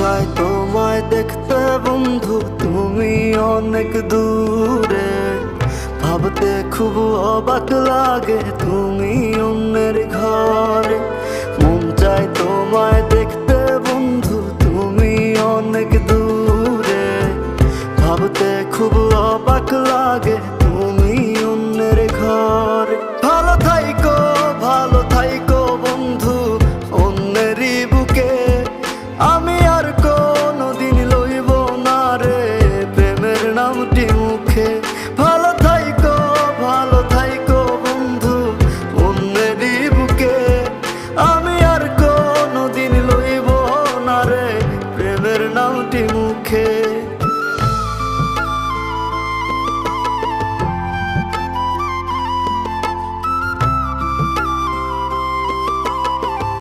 চায় তোমায় দেখতে বন্ধু, তুমি অনেক দূরে। ভাবতে খুব অবাক লাগে তুমি অন্যের ঘরে। মন চায় তোমায় দেখতে বন্ধু, তুমি অনেক দূরে। ভাবতে খুব অবাক লাগে তুমি অন্যের ঘরে। ভালো থাইকো বন্ধু অন্যেরই বুকে। আমি আর কোনদিন লইব না রে প্রেমের নামটি মুখে। ভালো থাইকো বন্ধু অন্যেরই বুকে। আমি আর কোনদিন লইব না রে প্রেমের নামটি মুখে।